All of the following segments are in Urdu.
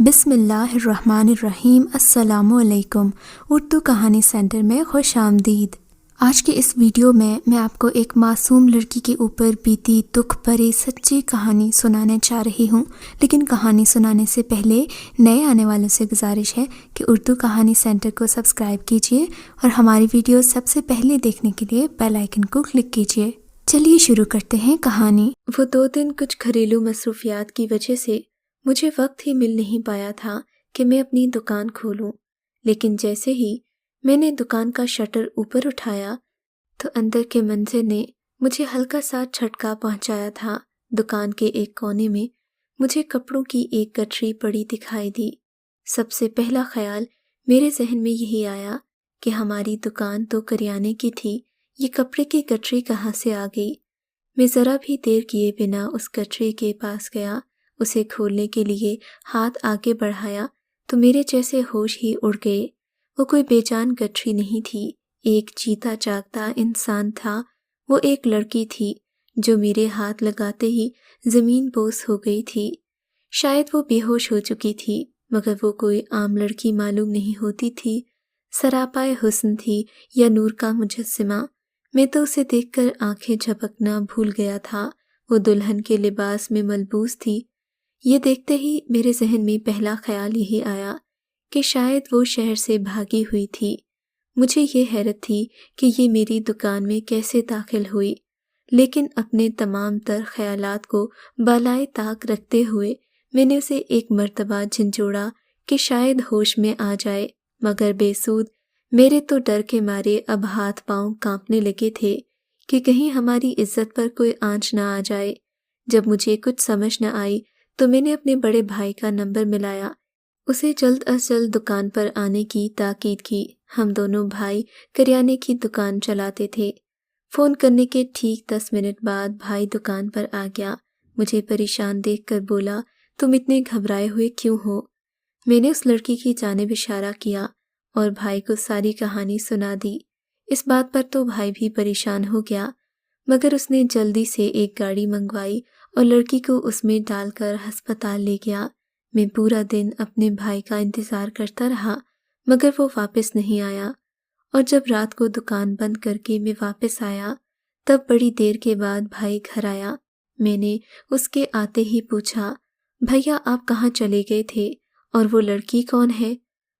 بسم اللہ الرحمن الرحیم۔ السلام علیکم۔ اردو کہانی سینٹر میں خوش آمدید۔ آج کے اس ویڈیو میں آپ کو ایک معصوم لڑکی کے اوپر بیتی دکھ بھری سچی کہانی سنانے چاہ رہی ہوں، لیکن کہانی سنانے سے پہلے نئے آنے والوں سے گزارش ہے کہ اردو کہانی سینٹر کو سبسکرائب کیجیے اور ہماری ویڈیو سب سے پہلے دیکھنے کے لیے بیل آئیکن کو کلک کیجیے۔ چلیے شروع کرتے ہیں کہانی۔ وہ 2 دن کچھ گھریلو مصروفیات کی وجہ سے مجھے وقت ہی مل نہیں پایا تھا کہ میں اپنی دکان کھولوں، لیکن جیسے ہی میں نے دکان کا شٹر اوپر اٹھایا تو اندر کے منظر نے مجھے ہلکا سا جھٹکا پہنچایا تھا۔ دکان کے ایک کونے میں مجھے کپڑوں کی ایک گٹھری پڑی دکھائی دی۔ سب سے پہلا خیال میرے ذہن میں یہی آیا کہ ہماری دکان تو کریانے کی تھی، یہ کپڑے کی گٹھری کہاں سے آ گئی؟ میں ذرا بھی دیر کیے بنا اس گٹھری کے پاس گیا، اسے کھولنے کے لیے ہاتھ آگے بڑھایا تو میرے جیسے ہوش ہی اڑ گئے۔ وہ کوئی بے جان گٹھری نہیں تھی، ایک جیتا جاگتا انسان تھا۔ وہ ایک لڑکی تھی جو میرے ہاتھ لگاتے ہی زمین بوس ہو گئی تھی۔ شاید وہ بے ہوش ہو چکی تھی، مگر وہ کوئی عام لڑکی معلوم نہیں ہوتی تھی۔ سراپائے حسن تھی یا نور کا مجسمہ، میں تو اسے دیکھ کر آنکھیں جھپکنا بھول گیا تھا۔ وہ دلہن کے لباس میں ملبوس تھی۔ یہ دیکھتے ہی میرے ذہن میں پہلا خیال یہی آیا کہ شاید وہ شہر سے بھاگی ہوئی تھی۔ مجھے یہ حیرت تھی کہ یہ میری دکان میں کیسے داخل ہوئی، لیکن اپنے تمام تر خیالات کو بالائے طاق رکھتے ہوئے میں نے اسے ایک مرتبہ جھنجھوڑا کہ شاید ہوش میں آ جائے، مگر بے سود۔ میرے تو ڈر کے مارے اب ہاتھ پاؤں کانپنے لگے تھے کہ کہیں ہماری عزت پر کوئی آنچ نہ آ جائے۔ جب مجھے کچھ سمجھ نہ آئی تو میں نے اپنے بڑے بھائی کا نمبر ملایا، اسے جلد از جلد دکان پر آنے کی تاکید کی۔ ہم دونوں بھائی کریانے کی دکان چلاتے تھے۔ فون کرنے کے ٹھیک 10 منٹ بعد بھائی دکان پر آ گیا۔ مجھے پریشان دیکھ کر بولا، تم اتنے گھبرائے ہوئے کیوں ہو؟ میں نے اس لڑکی کی جانب اشارہ کیا اور بھائی کو ساری کہانی سنا دی۔ اس بات پر تو بھائی بھی پریشان ہو گیا، مگر اس نے جلدی سے ایک گاڑی منگوائی اور لڑکی کو اس میں ڈال کر ہسپتال لے گیا۔ میں پورا دن اپنے بھائی کا انتظار کرتا رہا، مگر وہ واپس نہیں آیا، اور جب رات کو دکان بند کر کے میں واپس آیا تب بڑی دیر کے بعد بھائی گھر آیا۔ میں نے اس کے آتے ہی پوچھا، بھیا آپ کہاں چلے گئے تھے اور وہ لڑکی کون ہے؟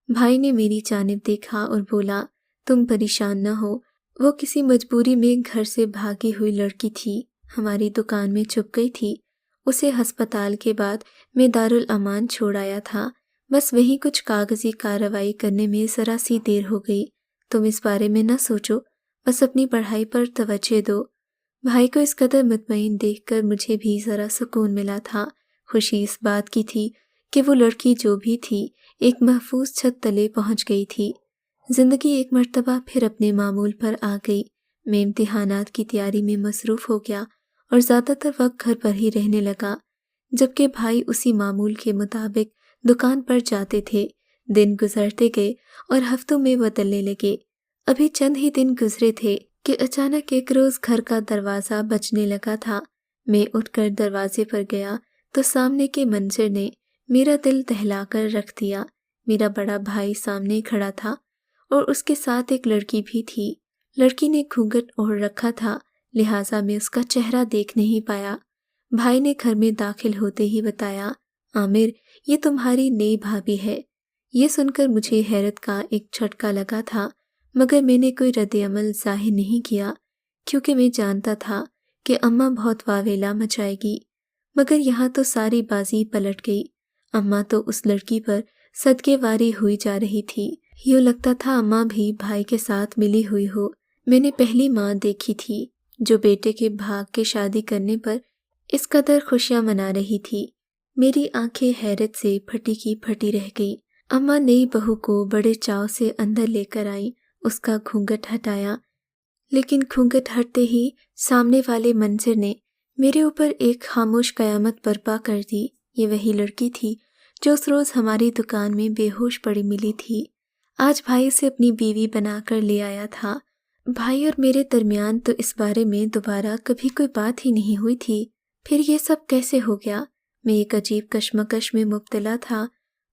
بھائی نے میری جانب دیکھا اور بولا، تم پریشان نہ ہو، وہ کسی مجبوری میں گھر سے بھاگی ہوئی لڑکی تھی، ہماری دکان میں چھپ گئی تھی۔ اسے ہسپتال کے بعد میں دارالامان چھوڑ آیا تھا، بس وہیں کچھ کاغذی کارروائی کرنے میں ذرا سی دیر ہو گئی۔ تم اس بارے میں نہ سوچو، بس اپنی پڑھائی پر توجہ دو۔ بھائی کو اس قدر مطمئن دیکھ کر مجھے بھی ذرا سکون ملا تھا۔ خوشی اس بات کی تھی کہ وہ لڑکی جو بھی تھی ایک محفوظ چھت تلے پہنچ گئی تھی۔ زندگی ایک مرتبہ پھر اپنے معمول پر آ گئی۔ میں امتحانات کی تیاری میں مصروف ہو گیا اور زیادہ تر وقت گھر پر ہی رہنے لگا، جبکہ بھائی اسی معمول کے مطابق دکان پر جاتے تھے۔ دن گزرتے گئے اور ہفتوں میں بدلنے لگے۔ ابھی چند ہی دن گزرے تھے کہ اچانک ایک روز گھر کا دروازہ بجنے لگا تھا۔ میں اٹھ کر دروازے پر گیا تو سامنے کے منظر نے میرا دل دہلا کر رکھ دیا۔ میرا بڑا بھائی سامنے کھڑا تھا اور اس کے ساتھ ایک لڑکی بھی تھی۔ لڑکی نے گھونگھٹ اوڑھ رکھا تھا، لہٰذا میں اس کا چہرہ دیکھ نہیں پایا۔ بھائی نے گھر میں داخل ہوتے ہی بتایا، عامر، یہ تمہاری نئی بھابھی ہے۔ یہ سن کر مجھے حیرت کا ایک جھٹکا لگا تھا، مگر میں نے کوئی رد عمل ظاہر نہیں کیا، کیونکہ میں جانتا تھا کہ اماں بہت واویلا مچائے گی۔ مگر یہاں تو ساری بازی پلٹ گئی۔ اماں تو اس لڑکی پر صدقے واری ہوئی جا رہی تھی، یوں لگتا تھا اماں بھی بھائی کے ساتھ ملی ہوئی ہو۔ میں نے پہلی ماں دیکھی تھی جو بیٹے کے بھاگ کے شادی کرنے پر اس قدر خوشیاں منا رہی تھی۔ میری آنکھیں حیرت سے پھٹی کی پھٹی رہ گئی۔ اماں نئی بہو کو بڑے چاؤ سے اندر لے کر آئیں، اس کا گھونگھٹ ہٹایا، لیکن گھونگھٹ ہٹتے ہی سامنے والے منظر نے میرے اوپر ایک خاموش قیامت برپا کر دی۔ یہ وہی لڑکی تھی جو اس روز ہماری دکان میں بے ہوش پڑی ملی تھی۔ آج بھائی اسے اپنی بیوی بنا کر لے آیا تھا۔ بھائی اور میرے درمیان تو اس بارے میں دوبارہ کبھی کوئی بات ہی نہیں ہوئی تھی، پھر یہ سب کیسے ہو گیا؟ میں ایک عجیب کشمکش میں مبتلا تھا۔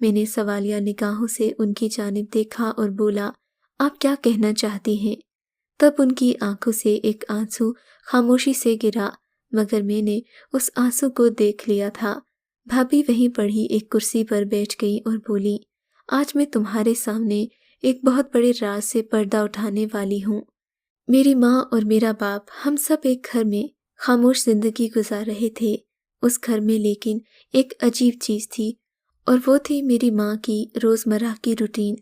میں نے سوالیہ نگاہوں سے ان کی جانب دیکھا اور بولا، آپ کیا کہنا چاہتی ہیں؟ تب ان کی آنکھوں سے ایک آنسو خاموشی سے گرا، مگر میں نے اس آنسو کو دیکھ لیا تھا۔ بھابھی وہیں پڑھی ایک کرسی پر بیٹھ گئی اور بولی، آج میں تمہارے سامنے ایک بہت بڑے راز سے پردہ اٹھانے والی ہوں۔ میری ماں اور میرا باپ ہم سب ایک گھر میں خاموش زندگی گزار رہے تھے۔ اس گھر میں لیکن ایک عجیب چیز تھی، اور وہ تھی میری ماں کی روزمرہ کی روٹین۔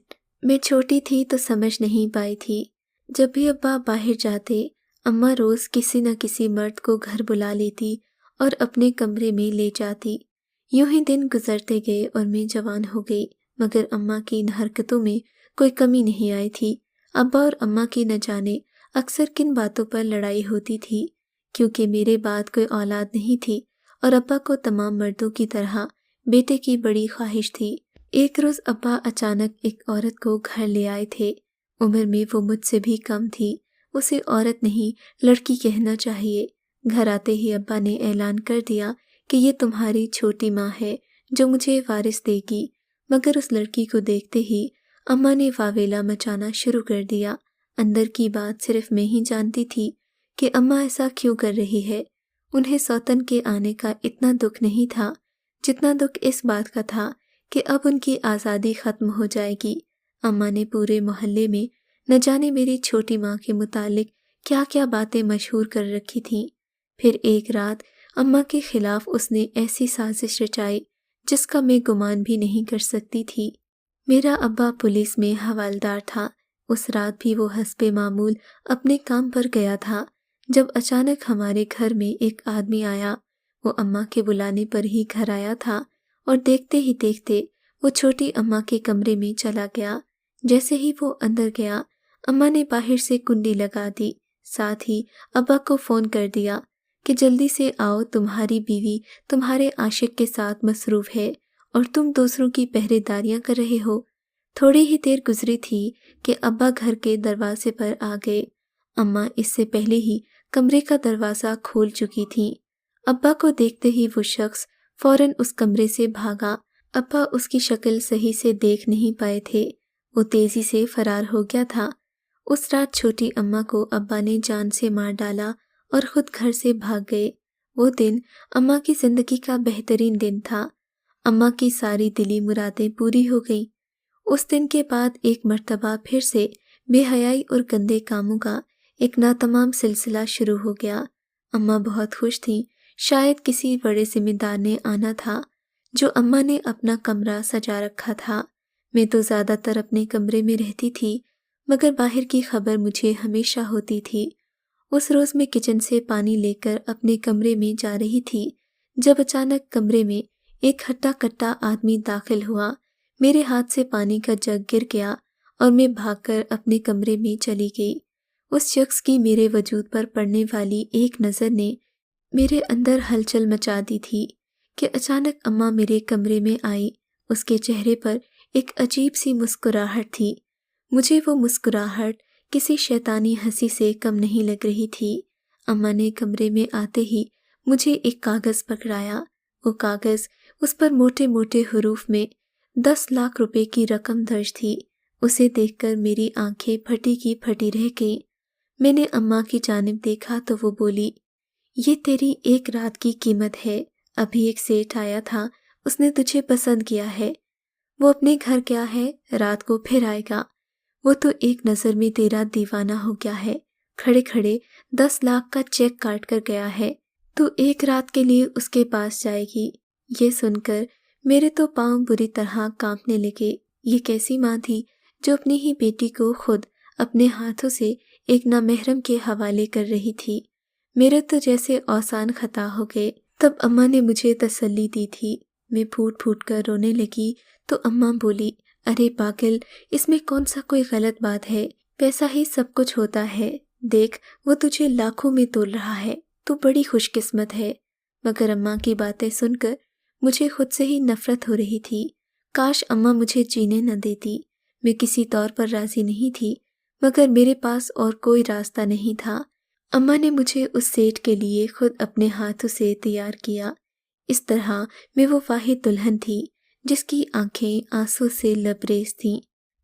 میں چھوٹی تھی تو سمجھ نہیں پائی تھی۔ جب بھی ابا باہر جاتے، اماں روز کسی نہ کسی مرد کو گھر بلا لیتی اور اپنے کمرے میں لے جاتی۔ یوں ہی دن گزرتے گئے اور میں جوان ہو گئی، مگر اماں کی ان حرکتوں میں کوئی کمی نہیں آئی تھی۔ ابا اور اماں کی نہ جانے اکثر کن باتوں پر لڑائی ہوتی تھی، کیونکہ میرے بعد کوئی اولاد نہیں تھی اور ابا کو تمام مردوں کی طرح بیٹے کی بڑی خواہش تھی۔ ایک روز ابا اچانک ایک عورت کو گھر لے آئے تھے۔ عمر میں وہ مجھ سے بھی کم تھی، اسے عورت نہیں لڑکی کہنا چاہیے۔ گھر آتے ہی ابا نے اعلان کر دیا کہ یہ تمہاری چھوٹی ماں ہے جو مجھے وارث دے گی، مگر اس لڑکی کو دیکھتے ہی اماں نے واویلا مچانا شروع کر دیا۔ اندر کی بات صرف میں ہی جانتی تھی کہ اماں ایسا کیوں کر رہی ہے۔ انہیں سوتن کے آنے کا اتنا دکھ نہیں تھا جتنا دکھ اس بات کا تھا کہ اب ان کی آزادی ختم ہو جائے گی۔ اماں نے پورے محلے میں نہ جانے میری چھوٹی ماں کے متعلق کیا کیا باتیں مشہور کر رکھی تھیں۔ پھر ایک رات اماں کے خلاف اس نے ایسی سازش رچائی جس کا میں گمان بھی نہیں کر سکتی تھی۔ میرا ابا پولیس میں حوالدار تھا۔ اس رات بھی وہ حسب معمول اپنے کام پر گیا تھا جب اچانک ہمارے گھر میں ایک آدمی آیا۔ وہ اماں کے بلانے پر ہی گھر آیا تھا اور دیکھتے ہی دیکھتے وہ چھوٹی اماں کے کمرے میں چلا گیا۔ جیسے ہی وہ اندر گیا، اماں نے باہر سے کنڈی لگا دی، ساتھ ہی ابا کو فون کر دیا کہ جلدی سے آؤ، تمہاری بیوی تمہارے عاشق کے ساتھ مصروف ہے اور تم دوسروں کی پہرے داریاں کر رہے ہو۔ تھوڑی ہی دیر گزری تھی کہ ابا گھر کے دروازے پر آ گئے۔ اماں اس سے پہلے ہی کمرے کا دروازہ کھول چکی تھیں۔ ابا کو دیکھتے ہی وہ شخص فوراً اس کمرے سے بھاگا۔ ابا اس کی شکل صحیح سے دیکھ نہیں پائے تھے، وہ تیزی سے فرار ہو گیا تھا۔ اس رات چھوٹی اماں کو ابا نے جان سے مار ڈالا اور خود گھر سے بھاگ گئے۔ وہ دن اماں کی زندگی کا بہترین دن تھا۔ اماں کی ساری دلی مرادیں پوری ہو گئیں۔ اس دن کے بعد ایک مرتبہ پھر سے بے حیائی اور گندے کاموں کا ایک ناتمام سلسلہ شروع ہو گیا۔ اماں بہت خوش تھیں، شاید کسی بڑے ذمہ دار نے آنا تھا جو اماں نے اپنا کمرہ سجا رکھا تھا۔ میں تو زیادہ تر اپنے کمرے میں رہتی تھی، مگر باہر کی خبر مجھے ہمیشہ ہوتی تھی۔ اس روز میں کچن سے پانی لے کر اپنے کمرے میں جا رہی تھی جب اچانک کمرے میں ایک ہٹا کٹا آدمی داخل ہوا۔ میرے ہاتھ سے پانی کا جگ گر گیا اور میں بھاگ کر اپنے کمرے میں چلی گئی۔ اس شخص کی میرے وجود پر پڑنے والی ایک نظر نے میرے اندر ہلچل مچا دی تھی کہ اچانک اماں میرے کمرے میں آئی۔ اس کے چہرے پر ایک عجیب سی مسکراہٹ تھی۔ مجھے وہ مسکراہٹ کسی شیطانی ہنسی سے کم نہیں لگ رہی تھی۔ اماں نے کمرے میں آتے ہی مجھے ایک کاغذ پکڑایا۔ وہ کاغذ، اس پر موٹے موٹے حروف میں 10 لاکھ روپے کی رقم درج تھی۔ اسے دیکھ کر میری آنکھیں پھٹی کی پھٹی رہ گئیں۔ میں نے اماں کی جانب دیکھا تو وہ بولی، یہ تیری ایک رات کی قیمت ہے۔ ابھی ایک سیٹھ آیا تھا، اس نے تجھے پسند کیا ہے، وہ اپنے گھر گیا ہے، رات کو پھر آئے گا۔ وہ تو ایک نظر میں تیرا دیوانہ ہو گیا ہے، کھڑے کھڑے 10 لاکھ کا چیک کاٹ کر گیا ہے، تو ایک رات کے لیے اس کے پاس جائے گی۔ یہ سن کر میرے تو پاؤں بری طرح کانپنے لگے۔ یہ کیسی ماں تھی جو اپنی ہی بیٹی کو خود اپنے ہاتھوں سے ایک نامحرم کے حوالے کر رہی تھی۔ میرے تو جیسے اوسان خطا ہو گئے۔ تب اماں نے مجھے تسلی دی تھی۔ میں پھوٹ پھوٹ کر رونے لگی تو اماں بولی، ارے پاگل، اس میں کون سا کوئی غلط بات ہے، پیسہ ہی سب کچھ ہوتا ہے، دیکھ وہ تجھے لاکھوں میں تول رہا ہے، تو بڑی خوش قسمت ہے۔ مگر اماں کی باتیں سن کر مجھے خود سے ہی نفرت ہو رہی تھی۔ کاش اماں مجھے جینے نہ دیتی۔ میں کسی طور پر راضی نہیں تھی، مگر میرے پاس اور کوئی راستہ نہیں تھا۔ اماں نے مجھے اس سیٹھ کے لیے خود اپنے ہاتھوں سے تیار کیا۔ اس طرح میں وہ واحد دلہن تھی جس کی آنکھیں آنسوں سے لبریز تھیں۔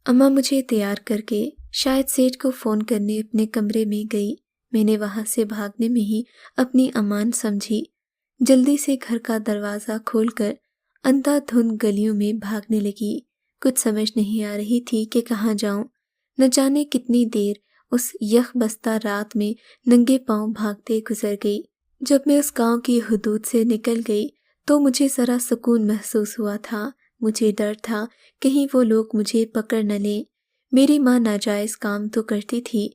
اماں مجھے تیار کر کے شاید سیٹھ کو فون کرنے اپنے کمرے میں گئی۔ میں نے وہاں سے بھاگنے میں ہی اپنی امان سمجھی۔ جلدی سے گھر کا دروازہ کھول کر اندھا دھند گلیوں میں بھاگنے لگی۔ کچھ سمجھ نہیں آ رہی تھی کہ کہاں جاؤں۔ نہ جانے کتنی دیر اس یخ بستہ رات میں ننگے پاؤں بھاگتے گزر گئی۔ جب میں اس گاؤں کی حدود سے نکل گئی تو مجھے ذرا سکون محسوس ہوا تھا۔ مجھے ڈر تھا کہیں وہ لوگ مجھے پکڑ نہ لیں۔ میری ماں ناجائز کام تو کرتی تھی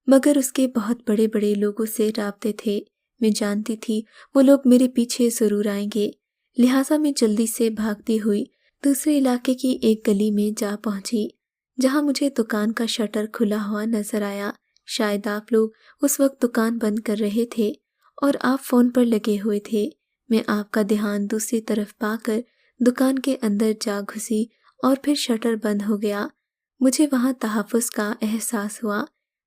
مگر اس کے بہت بڑے بڑے لوگوں سے رابطے تھے۔ میں جانتی تھی وہ لوگ میرے پیچھے ضرور آئیں گے، لہٰذا میں جلدی سے بھاگتی ہوئی دوسرے علاقے کی ایک گلی میں جا پہنچی جہاں مجھے دکان کا شٹر کھلا ہوا نظر آیا۔ شاید آپ لوگ اس وقت دکان بند کر رہے تھے اور آپ فون پر لگے ہوئے تھے۔ میں آپ کا دھیان دوسری طرف پا کر دکان کے اندر جا گھسی اور پھر شٹر بند ہو گیا۔ مجھے وہاں تحفظ کا احساس ہوا۔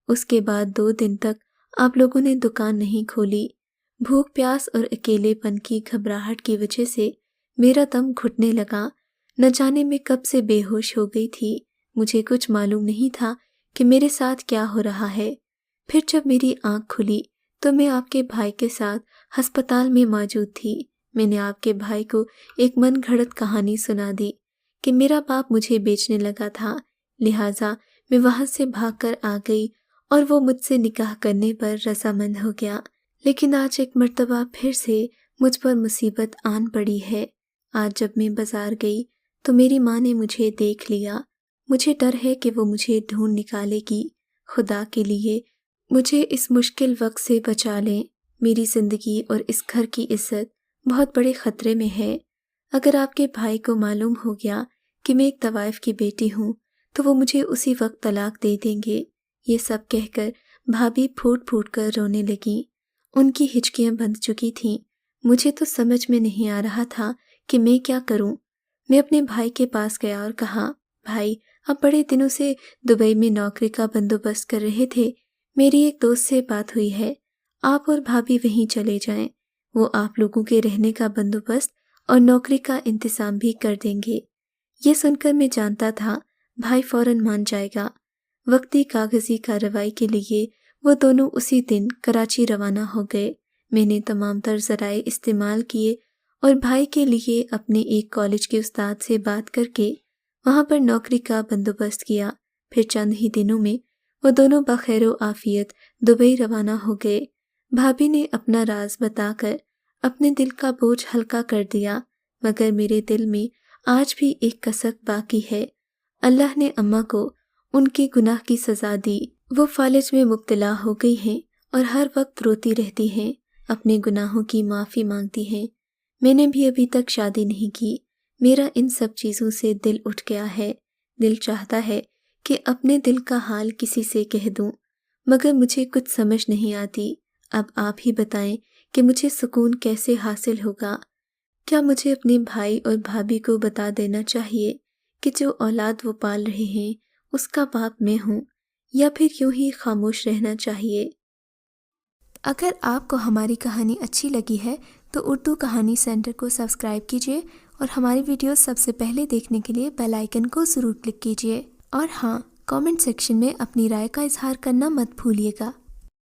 اس کے بعد 2 دن تک آپ لوگوں نے دکان نہیں کھولی۔ بھوک پیاس اور اکیلے پن کی گھبراہٹ کی وجہ سے میرا دم گھٹنے لگا۔ نہ جانے میں کب سے بے ہوش ہو گئی تھی۔ مجھے کچھ معلوم نہیں تھا کہ میرے ساتھ کیا ہو رہا ہے۔ پھر جب میری آنکھ کھلی تو میں آپ کے بھائی کے ساتھ ہسپتال میں موجود تھی۔ میں نے آپ کے بھائی کو ایک من گھڑت کہانی سنا دی کہ میرا باپ مجھے بیچنے لگا تھا، لہٰذا میں وہاں سے بھاگ کر آ گئی اور وہ مجھ سے نکاح کرنے پر رضامند ہو گیا۔ لیکن آج ایک مرتبہ پھر سے مجھ پر مصیبت آن پڑی ہے۔ آج جب میں بازار گئی تو میری ماں نے مجھے دیکھ لیا۔ مجھے ڈر ہے کہ وہ مجھے ڈھونڈ نکالے گی۔ خدا کے لیے مجھے اس مشکل وقت سے بچا لیں۔ میری زندگی اور اس گھر کی عزت بہت بڑے خطرے میں ہے۔ اگر آپ کے بھائی کو معلوم ہو گیا کہ میں ایک طوائف کی بیٹی ہوں تو وہ مجھے اسی وقت طلاق دے دیں گے۔ یہ سب کہہ کر بھابھی پھوٹ پھوٹ کر رونے لگیں۔ ان کی ہچکیاں بندھ چکی تھیں۔ مجھے تو سمجھ میں نہیں آ رہا تھا کہ میں کیا کروں۔ میں اپنے بھائی کے پاس گیا اور کہا، بھائی آپ بڑے دنوں سے دبئی میں نوکری کا بندوبست کر رہے تھے۔ میری ایک دوست سے بات ہوئی ہے، آپ اور بھابھی وہیں چلے جائیں، وہ آپ لوگوں کے رہنے کا بندوبست اور نوکری کا انتظام بھی کر دیں گے۔ یہ سن کر میں جانتا تھا بھائی فوراً مان جائے گا۔ وقتی کاغذی کارروائی کے لیے وہ دونوں اسی دن کراچی روانہ ہو گئے۔ میں نے تمام تر ذرائع استعمال کیے اور بھائی کے لیے اپنے ایک کالج کے استاد سے بات کر کے وہاں پر نوکری کا بندوبست کیا۔ پھر چند ہی دنوں میں وہ دونوں بخیر و عافیت دبئی روانہ ہو گئے۔ بھابھی نے اپنا راز بتا کر اپنے دل کا بوجھ ہلکا کر دیا، مگر میرے دل میں آج بھی ایک کسک باقی ہے۔ اللہ نے اماں کو ان کے گناہ کی سزا دی۔ وہ فالج میں مبتلا ہو گئی ہیں اور ہر وقت روتی رہتی ہیں، اپنے گناہوں کی معافی مانگتی ہیں۔ میں نے بھی ابھی تک شادی نہیں کی۔ میرا ان سب چیزوں سے دل اٹھ گیا ہے۔ دل چاہتا ہے کہ اپنے دل کا حال کسی سے کہہ دوں، مگر مجھے کچھ سمجھ نہیں آتی۔ اب آپ ہی بتائیں کہ مجھے سکون کیسے حاصل ہوگا؟ کیا مجھے اپنے بھائی اور بھابھی کو بتا دینا چاہیے کہ جو اولاد وہ پال رہے ہیں اس کا باپ میں ہوں، یا پھر یوں ہی خاموش رہنا چاہیے؟ اگر آپ کو ہماری کہانی اچھی لگی ہے تو اردو کہانی سینٹر کو سبسکرائب کیجیے اور ہماری ویڈیوز سب سے پہلے دیکھنے کے لیے بیل آئیکن کو ضرور کلک کیجیے۔ اور ہاں، کامنٹ سیکشن میں اپنی رائے کا اظہار کرنا مت بھولیے گا۔